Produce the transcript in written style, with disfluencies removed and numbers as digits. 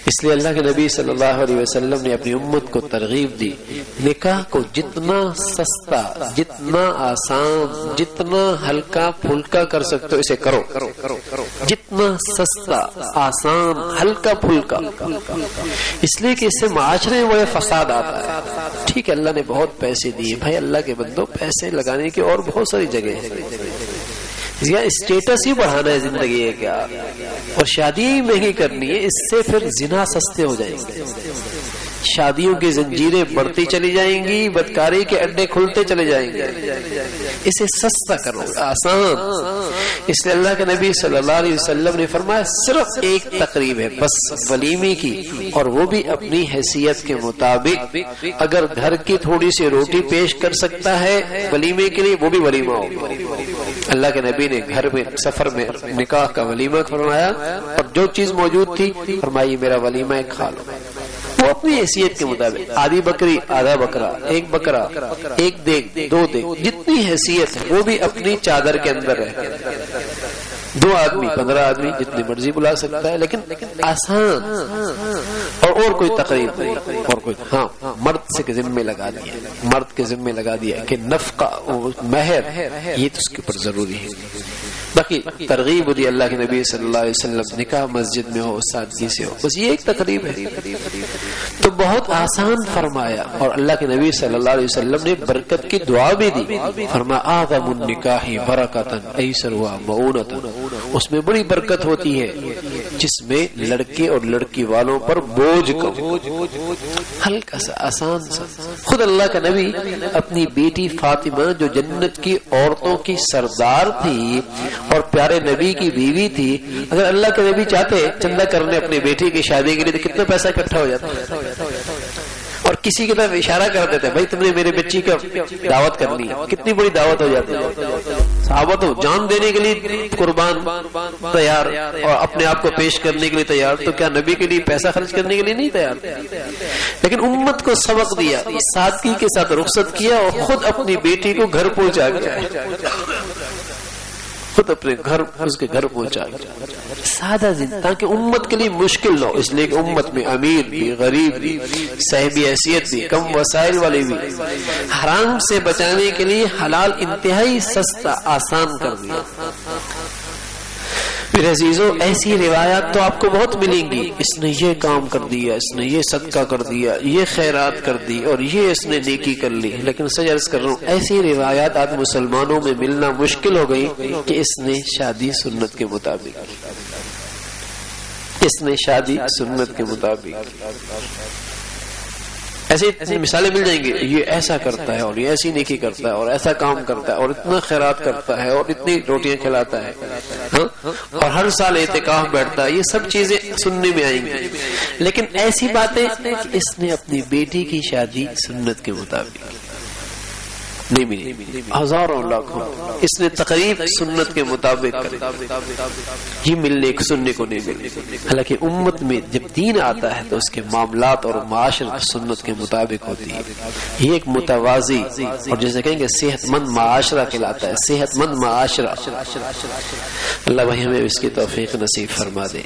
اس لیے اللہ کے نبی صلی اللہ علیہ وسلم نے اپنی امت کو ترغیب دی، نکاح کو جتنا سستا، جتنا آسان، جتنا ہلکا پھلکا کر سکتے ہو اسے کرو، جتنا سستا، آسان، ہلکا پھلکا، اس لیے کہ اس سے معاشرے میں فساد آتا ہے۔ ٹھیک ہے اللہ نے بہت پیسے دیے، بھائی اللہ کے بندو پیسے لگانے کی اور بہت ساری جگہ ہے، یا اسٹیٹس ہی بڑھانا ہے زندگی ہے کیا، اور شادی ہی مہنگی کرنی ہے، اس سے پھر زنا سستے ہو جائیں گے، شادیوں کی زنجیریں بڑھتی چلی جائیں گی، بدکاری کے اڈے کھلتے چلے جائیں گے، اسے سستا کرو، آسان۔ اس لیے اللہ کے نبی صلی اللہ علیہ وسلم نے فرمایا صرف ایک تقریب ہے بس ولیمے کی، اور وہ بھی اپنی حیثیت کے مطابق، اگر گھر کی تھوڑی سی روٹی پیش کر سکتا ہے ولیمے کے لیے وہ بھی ولیمہ ہوگا۔ اللہ کے نبی نے گھر میں سفر میں نکاح کا ولیمہ فرمایا، اور جو چیز موجود تھی فرمائی میرا ولیمہ ہے کھا لو، وہ اپنی حیثیت کے مطابق، آدھی بکری، آدھا بکرا، ایک بکرا، ایک دیگ، دو دیگ، جتنی حیثیت ہے وہ بھی اپنی چادر کے اندر رہے، 2 آدمی 15 آدمی جتنی مرضی بلا سکتا ہے، لیکن آسان، اور کوئی تقریب نہیں، اور کوئی ہاں مرد سے ذمہ لگا دیا، مرد کے ذمہ لگا دیا کہ نفقہ مہر یہ تو اس کے اوپر ضروری ہے۔ باقی ترغیب دی اللہ کے نبی صلی اللہ علیہ وسلم، نکاح مسجد میں ہو، سادگی سے ہو، بس یہ ایک تقریب ہے تو بہت آسان فرمایا۔ اور اللہ کے نبی صلی اللہ علیہ وسلم نے برکت کی دعا بھی دی، فرمایا اعظم النکاح برکتاً ایسرها مؤونۃ، اس میں بڑی برکت ہوتی ہے جس میں لڑکے اور لڑکی والوں پر بوجھ کم، ہلکا سا، آسان سا۔ خود اللہ کا نبی اپنی بیٹی فاطمہ جو جنت کی عورتوں کی سردار تھی اور پیارے نبی کی بیوی تھی، اگر اللہ کے نبی چاہتے چندہ کرنے اپنی بیٹی کی شادی کے لیے تو کتنا پیسہ اکٹھا ہو جاتا، اور کسی کی طرف اشارہ کر دیتے بھائی تم نے میرے بچی کا دعوت کرنی ہے، کتنی بڑی دعوت ہو جاتی ہے۔ صحابہ تو جان دینے کے لیے قربان تیار اور اپنے آپ کو پیش کرنے کے لیے تیار، تو کیا نبی کے لیے پیسہ خرچ کرنے کے لیے نہیں تیار؟ لیکن امت کو سبق دیا، سادگی کے ساتھ رخصت کیا، اور خود اپنی بیٹی کو گھر پہنچا گیا، خود اپنے گھر اس کے گھر پہنچا گیا، سادہ زندگی، تاکہ امت کے لیے مشکل نہ ہو۔ اس لیے کہ امت میں امیر بھی، غریب بھی، صاحب حیثیت بھی، کم وسائل والے بھی، حرام سے بچانے کے لیے حلال انتہائی سستا، آسان کر دیا۔ پھر عزیزوں ایسی روایات تو آپ کو بہت ملیں گی، اس نے یہ کام کر دیا، اس نے یہ صدقہ کر دیا، یہ خیرات کر دی، اور یہ اس نے نیکی کر لی، لیکن سچ عرض کر رہا ہوں ایسی روایات آج مسلمانوں میں ملنا مشکل ہو گئی کہ اس نے شادی سنت کے مطابق، اس نے شادی سنت کے مطابق، ایسی مثالیں مل جائیں گی، یہ ایسا کرتا ہے اور یہ ایسی نیکی کرتا ہے اور ایسا کام کرتا ہے اور اتنا خیرات کرتا ہے اور اتنی روٹیاں کھلاتا ہے، اور ہر سال اعتکاف بیٹھتا ہے، یہ سب چیزیں سننے میں آئیں گی، لیکن ایسی باتیں کہ اس نے اپنی بیٹی کی شادی سنت کے مطابق نہیں ملی، ہزاروں لاکھوں، اس نے تقریب سنت کے مطابق کرے، یہ ملنے سننے کو نہیں ملے۔ حالانکہ امت میں جب دین آتا ہے تو اس کے معاملات اور معاشرت سنت کے مطابق ہوتی ہے، یہ ایک متوازی اور جیسے کہیں گے صحت مند معاشرہ کہلاتا ہے، صحت مند معاشرہ۔ اللہ بھائی ہمیں اس کی توفیق نصیب فرما دے۔